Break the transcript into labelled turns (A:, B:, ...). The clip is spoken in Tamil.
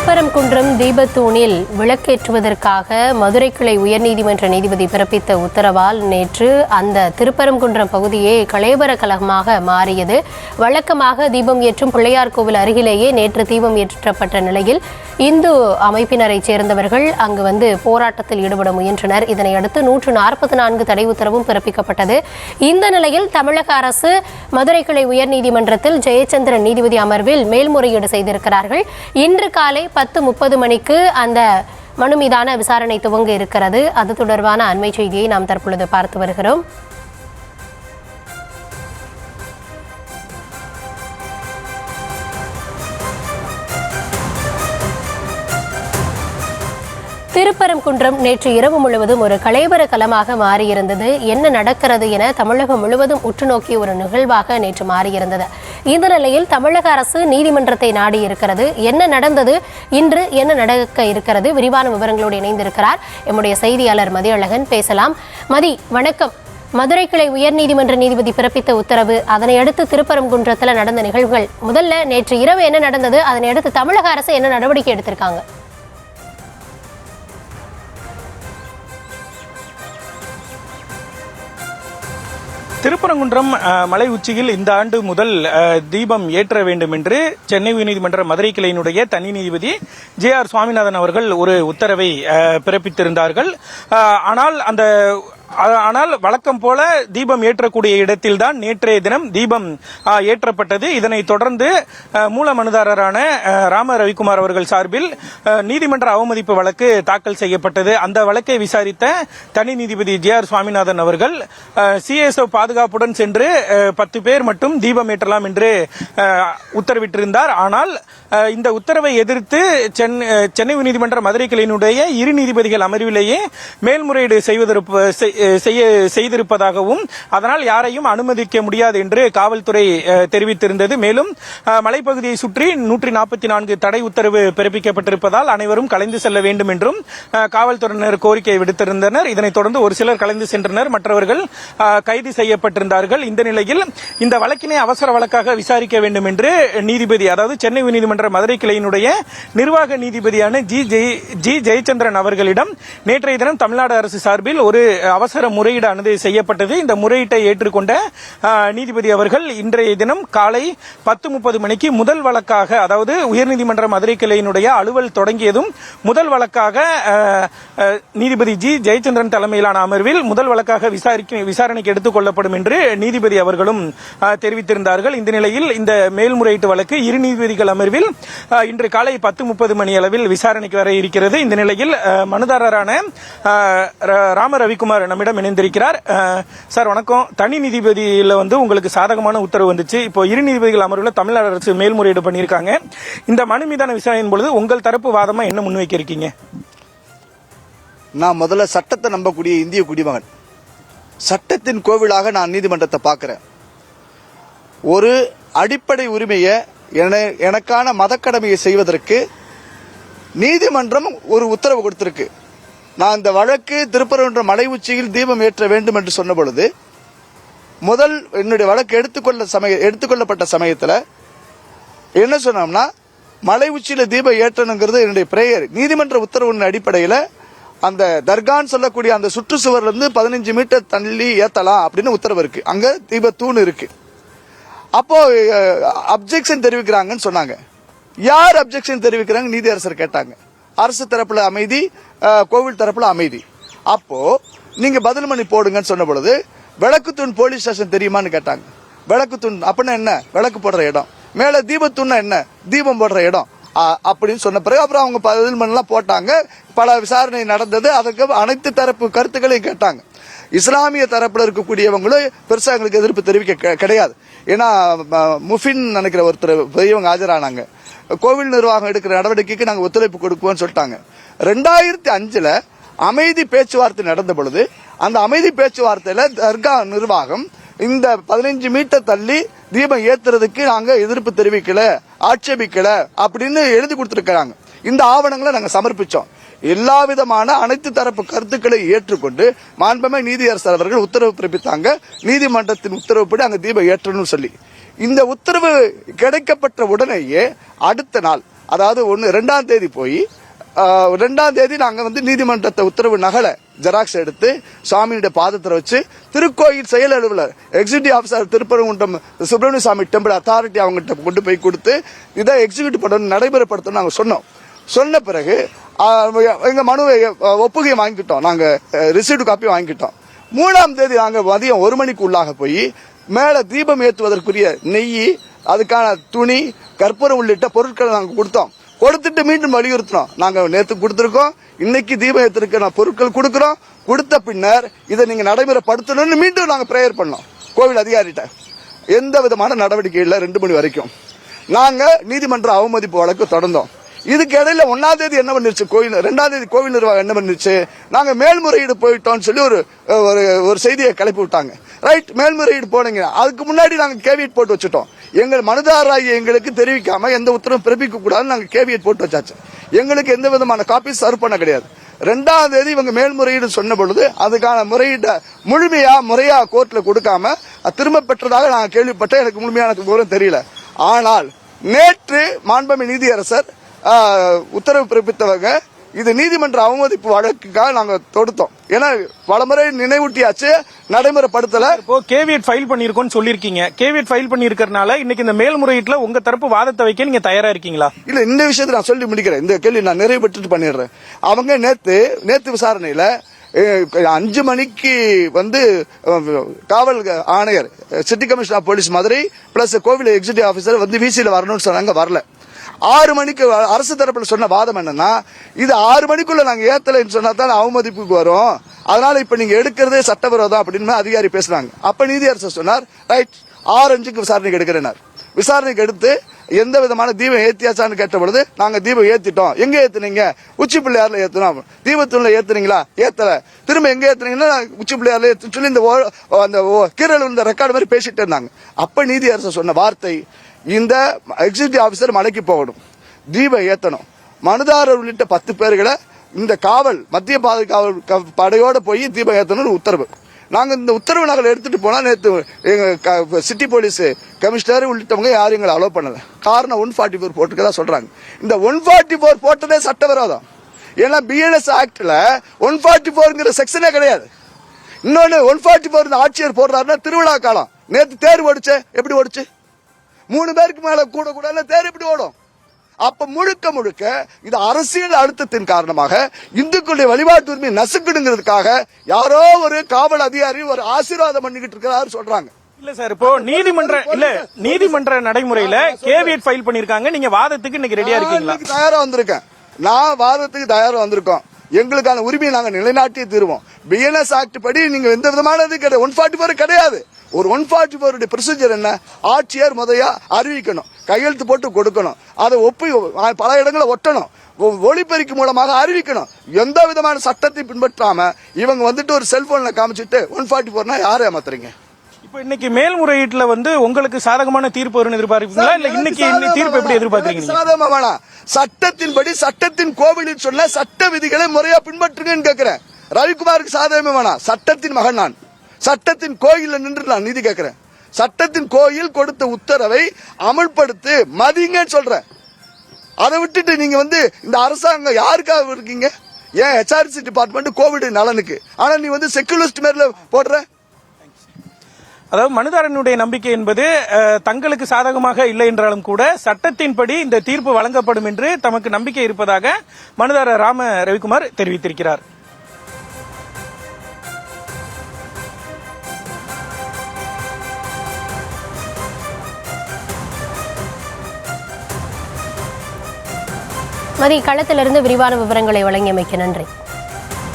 A: திருப்பரங்குன்றம் தீபத்தூணில் விளக்கேற்றுவதற்காக மதுரை கிளை உயர்நீதிமன்ற நீதிபதி பிறப்பித்த உத்தரவால் நேற்று அந்த திருப்பரங்குன்றம் பகுதியே கலேபர கலகமாக மாறியது. வழக்கமாக தீபம் ஏற்றும் பிள்ளையார் கோவில் அருகிலேயே நேற்று தீபம் ஏற்றப்பட்ட நிலையில் இந்து அமைப்பினரைச் சேர்ந்தவர்கள் அங்கு போராட்டத்தில் ஈடுபட முயன்றனர். இதனையடுத்து 144 தடை உத்தரவும் பிறப்பிக்கப்பட்டது. இந்த நிலையில் தமிழக அரசு மதுரை கிளை உயர்நீதிமன்றத்தில் ஜெயச்சந்திரன் நீதிபதி அமர்வில் மேல்முறையீடு செய்திருக்கிறார்கள். இன்று காலை 10:30 மணிக்கு அந்த மனு மீதான விசாரணை துவங்க இருக்கிறது. அது தொடர்பான அண்மை செய்தியை நாம் தற்பொழுது பார்த்து வருகிறோம். திருப்பரங்குன்றம் நேற்று இரவு முழுவதும் ஒரு கலேபர களமாக மாறியிருந்தது. என்ன நடக்கிறது என தமிழகம் முழுவதும் உற்று நோக்கிய ஒரு நிகழ்வாக நேற்று மாறியிருந்தது. இந்த நிலையில் தமிழக அரசு நீதிமன்றத்தை நாடி இருக்கிறது. என்ன நடந்தது, இன்று என்ன நடக்க இருக்கிறது, விரிவான விவரங்களோடு இணைந்திருக்கிறார் எம்முடைய செய்தியாளர் மதியழகன். பேசலாம். மதி, வணக்கம். மதுரை கிளை உயர்நீதிமன்ற நீதிபதி பிறப்பித்த உத்தரவு, அதனை அடுத்து திருப்பரங்குன்றத்தில் நடந்த நிகழ்வுகள், முதல்ல நேற்று இரவு என்ன நடந்தது, அதனை அடுத்து தமிழக அரசு என்ன நடவடிக்கை எடுத்திருக்காங்க?
B: திருப்பரங்குன்றம் மலை உச்சியில் இந்த ஆண்டு முதல் தீபம் ஏற்ற வேண்டும் என்று சென்னை உயர்நீதிமன்ற மதுரை கிளையினுடைய தனி நீதிபதி JR சுவாமிநாதன் அவர்கள் ஒரு உத்தரவை பிறப்பித்திருந்தார்கள். ஆனால் வழக்கம் போல தீபம் ஏற்றக்கூடிய இடத்தில்தான் நேற்றைய தினம் தீபம் ஏற்றப்பட்டது. இதனைத் தொடர்ந்து மூல மனுதாரரான ராம ரவிக்குமார் அவர்கள் சார்பில் நீதிமன்ற அவமதிப்பு வழக்கு தாக்கல் செய்யப்பட்டது. அந்த வழக்கை விசாரித்த தனி நீதிபதி JR சுவாமிநாதன் அவர்கள் CSO பாதுகாப்புடன் சென்று 10 பேர் மட்டும் தீபம் ஏற்றலாம் என்று உத்தரவிட்டிருந்தார். ஆனால் இந்த உத்தரவை எதிர்த்து சென்னை உயர்நீதிமன்ற மதுரை கிளையினுடைய இரு நீதிபதிகள் அமர்விலேயே மேல்முறையீடு செய்திருப்பதாகவும் அதனால் யாரையும் அனுமதிக்க முடியாது என்று காவல்துறை தெரிவித்திருந்தது. மேலும் மலைப்பகுதியை சுற்றி 144 தடை உத்தரவு பிறப்பிக்கப்பட்டிருப்பதால் அனைவரும் கலைந்து செல்ல வேண்டும் என்றும் காவல்துறையினர் கோரிக்கை விடுத்திருந்தனர். இதனைத் தொடர்ந்து ஒரு சிலர் கலைந்து சென்றனர், மற்றவர்கள் கைது செய்யப்பட்டிருந்தார்கள். இந்த நிலையில் இந்த வழக்கினை அவசர வழக்காக விசாரிக்க வேண்டும் என்று நீதிபதி, அதாவது சென்னை உயர்நீதிமன்ற மதுரை கிளையினுடைய நிர்வாக நீதிபதியான ஜி ஜெயச்சந்திரன் அவர்களிடம் நேற்றைய தினம் தமிழ்நாடு அரசு சார்பில் ஒரு அவசர முறையீடு செய்யப்பட்டது. இந்த முறையீட்டை ஏற்றுக்கொண்ட நீதிபதி அவர்கள் இன்றைய தினம் காலை 10:30 மணிக்கு முதல் வழக்காக, அதாவது உயர்நீதிமன்ற மதுரை கிளையினுடைய அலுவல் தொடங்கியதும் முதல் வழக்காக நீதிபதி ஜி ஜெயச்சந்திரன் தலைமையிலான அமர்வில் முதல் வழக்காக விசாரணைக்கு எடுத்துக் கொள்ளப்படும் என்று நீதிபதி அவர்களும் தெரிவித்திருந்தார்கள். இந்த நிலையில் இந்த மேல்முறையீட்டு வழக்கு இரு நீதிபதிகள் அமர்வில் இன்று காலை 10:30 மணி அளவில் விசாரணைக்கு வர இருக்கிறது. இந்த நிலையில் மனுதாரரான ராம ரவிக்குமார் நம்மிடம் இணைந்திருக்கிறார். சார் வணக்கம். தனி நீதிபதியில உங்களுக்கு சாதகமான உத்தரவு வந்துச்சு. இப்போ இரு நீதிபதிகள் அமர்வில் தமிழ்நாடு அரசு மேல்முறையீடு பண்ணியிருக்காங்க. இந்த மனு மீதான விசாரணையின் பொழுது உங்கள் தரப்பு வாதமா என்ன முன்வைக்க இருக்கீங்க?
C: நான் முதல்ல சட்டத்தை நம்பக்கூடிய இந்திய குடிமகன், சட்டத்தின் கோவிலாக நான் நீதிமன்றத்தை பார்க்கிறேன். ஒரு அடிப்படை உரிமையை, எனக்கான மதக்கடமையை செய்வதற்கு நீதிமன்றம் ஒரு உத்தரவு கொடுத்திருக்கு. நான் இந்த வழக்கு திருப்பரங்குன்றம் மலை உச்சியில் தீபம் ஏற்ற வேண்டும் என்று சொன்ன பொழுது முதல் என்னுடைய வழக்கு எடுத்துக்கொள்ளப்பட்ட சமயத்தில் என்ன சொன்னோம்னா, மலை உச்சியில தீபம் ஏற்றணுங்கிறது என்னுடைய பிரேயர். நீதிமன்ற உத்தரவின் அடிப்படையில் அந்த தர்கான்னு சொல்லக்கூடிய அந்த சுற்றுச்சுவர்ல இருந்து 15 மீட்டர் தள்ளி ஏத்தலாம் அப்படின்னு உத்தரவு இருக்கு. அங்க தீப தூண் இருக்கு. அப்போ அப்ஜெக்ஷன் தெரிவிக்கிறாங்கன்னு சொன்னாங்க. யார் அப்ஜெக்ஷன் தெரிவிக்கிறாங்க? நீதியரசர் கேட்டாங்க. அரசு தரப்புல அமைதி, கோவில் தரப்புல அமைதி. அப்போ நீங்க பதில் மணி போடுங்கன்னு சொன்ன பொழுது விளக்குத்தூண் போலீஸ் ஸ்டேஷன் தெரியுமான்னு கேட்டாங்க. விளக்குத்தூண் அப்படின்னா என்ன? விளக்கு போடுற இடம். மேல தீபத்தூண்னா என்ன? தீபம் போடுற இடம் அப்படின்னு சொன்ன பிறகு அப்புறம் அவங்க பதில் மணிலாம் போட்டாங்க. பல விசாரணை நடந்தது. அதுக்கு அனைத்து தரப்பு கருத்துக்களையும் கேட்டாங்க. இஸ்லாமிய தரப்புல இருக்கக்கூடியவங்களும் பெருசா எங்களுக்கு எதிர்ப்பு தெரிவிக்க கிடையாது. ஏன்னா முஃபின் நினைக்கிற ஒருத்தர் பெரியவங்க ஆஜரானாங்க. கோவில் நிர்வாகம் எடுக்கிற நடவடிக்கைக்கு நாங்கள் ஒத்துழைப்பு கொடுப்போம்னு சொல்லிட்டாங்க. 2005 அமைதி பேச்சுவார்த்தை நடந்த பொழுது அந்த அமைதி பேச்சுவார்த்தையில தர்கா நிர்வாகம் இந்த 15 மீட்டர் தள்ளி தீபம் ஏத்துறதுக்கு நாங்க எதிர்ப்பு தெரிவிக்கல, ஆட்சேபிக்கல அப்படின்னு எழுதி கொடுத்திருக்கிறாங்க. இந்த ஆவணங்களை நாங்க சமர்ப்பிச்சோம். எல்லா விதமான அனைத்து தரப்பு கருத்துக்களை ஏற்றுக்கொண்டு மாண்புமிகு நீதியரசர் அவர்கள் உத்தரவு பிறப்பித்தாங்க. நீதிமன்றத்தின் உத்தரவுப்படி அங்க தீபம் ஏற்றணும்னு சொல்லி இந்த உத்தரவு கிடைக்கப்பட்ட உடனேயே அடுத்த நாள் அதாவது 2ஆம் தேதி போய் 2ஆம் தேதி நாங்க வந்து நீதிமன்றத்தை உத்தரவு நகலை ஜெராக்ஸ் எடுத்து சுவாமியுடைய பாதத்தில் வச்சு திருக்கோயில் செயல் அலுவலர் எக்ஸிக்யூட்டிவ் ஆஃபீஸர் திருப்பரங்குன்றம் சுப்பிரமணிய சுவாமி டெம்பிள் அத்தாரிட்டி அவங்ககிட்ட கொண்டு போய் கொடுத்து இதை எக்ஸிக்யூட் பண்ணணும், நடைமுறைப்படுத்தணும் நாங்கள் சொன்னோம். சொன்ன பிறகு எங்க மனுவை ஒப்புகையை வாங்கிக்கிட்டோம், நாங்க ரிசீவ்ட் காப்பி வாங்கிக்கிட்டோம். 3ஆம் தேதி நாங்க மதியம் 1 மணிக்கு உள்ளாக போய் மேல தீபம் ஏற்றுவதற்குரிய நெய், அதுக்கான துணி, கற்பூரம் உள்ளிட்ட பொருட்களை நாங்கள் கொடுத்துட்டு மீண்டும் வலியுறுத்தினோம். நாங்க நேற்று கொடுத்திருக்கோம், இன்னைக்கு தீபம் ஏற்றிருக்க பொருட்கள் கொடுக்கிறோம். கொடுத்த பின்னர் இதை நீங்க நடைமுறைப்படுத்தணும்னு மீண்டும் நாங்க பிரேயர் பண்ணோம் கோவில் அதிகாரிகிட்ட. எந்த விதமான நடவடிக்கை இல்லை. 2 மணி வரைக்கும் நாங்க நீதிமன்ற அவமதிப்பு வழக்கு தொடர்ந்தோம். இதுக்கு இடையில 1ஆம் தேதி என்ன பண்ணிருச்சு கோயில், 2ஆம் தேதி கோவில் நிர்வாகம் என்ன பண்ணிருச்சு, நாங்க மேல்முறையீடு போயிட்டோம்னு சொல்லி ஒரு செய்தியை கிளப்பி விட்டாங்க. ரைட், மேல்முறையீடு போனீங்க, அதுக்கு முன்னாடி நாங்க கேவியட் போட்டு வச்சுட்டோம். எங்கள் மனுதாரராகிய எங்களுக்கு தெரிவிக்காம எந்த உத்தரவும் பிறப்பிக்க கூடாதுன்னு நாங்க கேவியட் போட்டு வச்சாச்சு. எங்களுக்கு எந்த விதமான காப்பி சர்வ் பண்ண கிடையாது. 2ஆம் தேதி இவங்க மேல்முறையீடு சொன்ன பொழுது அதுக்கான முறையீட்டை முறையா கோர்ட்ல கொடுக்காம திரும்ப பெற்றதாக நாங்க கேள்விப்பட்டேன். எனக்கு முழுமையான விவரம் தெரியல. ஆனால் நேற்று மாண்புமிகு நீதியரசர் உத்தரவு பிறப்பித்தவங்க இது நீதிமன்ற அவமதிப்பு வழக்குக்காக நாங்க தொடுத்தோம். ஏன்னா பலமுறை நினைவூட்டியாச்சு, நடைமுறைப்படுத்தல.
B: இப்போ கேவியட் ஃபைல் பண்ணிருக்கோம்னு சொல்லிருக்கீங்க. கேவியட் ஃபைல் பண்ணிருக்கறனால இன்னைக்கு இந்த மேல்முறையீட்டுல உங்க தரப்பு வாதத்தை வைக்க நீங்க தயாரா இருக்கீங்களா?
C: இல்ல, இந்த விஷயத்தை நான் சொல்லி முடிக்கிறேன். இந்த கேள்வி நான் நிறைவு பெற்று பண்ணிடுறேன். அவங்க நேத்து விசாரணையில 5 மணிக்கு வந்து காவல் ஆணையர், city commissioner of police Madurai plus கோவில் எக்ஸிக்யூட்டிவ் ஆபீசர் வந்து விசியில வரணும்னு சொன்னாங்க, வரல. 6 மணிக்கு அரசு தரப்புல சொன்ன வாதம் என்னன்னா, இது 6 மணிக்குள்ள நாங்க ஏத்தலைன்னு சொன்னா தான் அவமதிப்புக்கு வரும், அதனால இப்ப நீங்க எடுக்கிறதே சட்டவிரோதம் அப்படின்னு அதிகாரி பேசுறாங்க. அப்ப நீதியரசர் சொன்னார், ரைட் 6:05 விசாரணைக்கு எடுக்கிறேன். விசாரணைக்கு எடுத்து எந்த விதமான தீபம் ஏத்தியாச்சான்னு கேட்ட பொழுது நாங்க தீபம் ஏத்திட்டோம். எங்க ஏத்துனீங்க? உச்சி பிள்ளையார்ல ஏத்தணும். தீபத்தூண்ல ஏத்துனீங்களா? ஏத்தல. திரும்ப எங்க ஏத்துனீங்கன்னா உச்சி பிள்ளையார்ல சொல்லி அந்த கீரல் இந்த ரெக்கார்டு மாதிரி பேசிட்டு இருந்தாங்க. அப்ப நீதியரசர் சொன்ன வார்த்தை, இந்த எக்ஸிக்யூட்டிவ் ஆபீசர் மலைக்கு போகணும், தீபம் ஏத்தணும், மனுதாரர் உள்ளிட்ட 10 பேர்களை இந்த காவல் மத்திய பாதுகாவல் படையோட போய் தீபம் ஏத்தணும் உத்தரவு. நாங்க இந்த உத்தரவு நகல் எடுத்துட்டு போனா நேற்று எங்க சிட்டி போலீஸ் கமிஷனர் உள்ளிட்டவங்க யாரும் எங்களை அலோவ் பண்ணல. காரணம் 144 போட்டுக்கதா சொல்றாங்க. இந்த 144 போட்டதே சட்டவிரோதம். ஏன்னா பிஎன்எஸ் ஆக்ட்ல 144ங்கிற செக்ஷனே கிடையாது. இன்னொன்னு 144 இந்த ஆட்சியர் போடுறாருன்னா திருவிழா காலம். நேற்று தேர் ஓடிச்சு, எப்படி ஓடிச்சு? 3 பேருக்கு மேல கூட தேர் எப்படி ஓடும்? அப்ப முழுக்க இது அரசியல் அழுத்தத்தின் காரணமாக இந்துக்களுடைய வழிபாட்டு உரிமை நசுக்கணுங்கிறதுக்காக யாரோ ஒரு காவல் அதிகாரி ஒரு ஆசீர்வாதம் பண்ணிக்கிட்டு இருக்கிறாரு சொல்றாங்க.
B: இல்ல சார், இப்போ நீதிமன்ற நடைமுறையில கேவியட் ஃபைல் பண்ணிருக்காங்க. நீங்க வாதத்துக்கு இன்னைக்கு ரெடியா இருக்கீங்களா?
C: தயாரா வந்திருக்கேன். நான் வாதத்துக்கு தயாரா வந்திருக்கோம். எங்களுக்கான உரிமையை நாங்க நிலைநாட்டியே தீருவோம். பிஎன்எஸ் ஆக்ட் படி நீங்க எந்த விதமானது கிடையாது. 144 கிடையாது. ஒரு 144 ப்ரொசீஜர் என்ன? ஆட்சியர் முதையா அறிவிக்கணும், கையெழுத்து போட்டு கொடுக்கணும், அதை பல இடங்களை ஒட்டணும், ஒளிபெருக்கி மூலமாக அறிவிக்கணும். எந்த விதமான சட்டத்தை பின்பற்றாம இவங்க வந்துட்டு ஒரு செல்போன்ல காமிச்சிட்டு 144 யாரை ஏமாத்துறீங்க?
B: இப்ப இன்னைக்கு மேல்முறையீட்டுல வந்து உங்களுக்கு சாதகமான தீர்ப்பு வரும்னு எதிர்பார்ப்பீங்களா? இல்ல இன்னைக்கு தீர்ப்பு எப்படி எதிர்பார்க்கறீங்க?
C: சாதகமான சட்டத்தின்படி சட்டத்தின் கோவிலில் சொன்ன சட்ட விதிகளை முறையா பின்பற்றுங்கன்னு கேட்கிறேன். ரவிக்குமாருக்கு சாதகமே வேணாம். சட்டத்தின் மகன் நான். சட்டத்தின் கோயில நின்று நான் நீதி கேட்கிறேன். சட்டத்தின் கோயில் கொடுத்த உத்தரவை அமல்படுத்து, மதிங்கன்னு சொல்றேன். அதை விட்டுட்டு நீங்க வந்து இந்த அரசாங்கம் யாருக்காக இருக்கீங்க? ஏன் HRC டிபார்ட்மெண்ட் கோவிட் நலனுக்கு, ஆனா நீ வந்து செக்குலரிஸ்ட் மேல போடுற.
B: அதாவது மனுதாரனுடைய நம்பிக்கை என்பது தங்களுக்கு சாதகமாக இல்லை என்றாலும் கூட சட்டத்தின்படி இந்த தீர்ப்பு வழங்கப்படும் என்று தமக்கு நம்பிக்கை இருப்பதாக மனுதாரர் ராம ரவிக்குமார் தெரிவித்திருக்கிறார்.
A: மதி, களத்திலிருந்து விரிவான விவரங்களை வழங்கியமைக்கு நன்றி.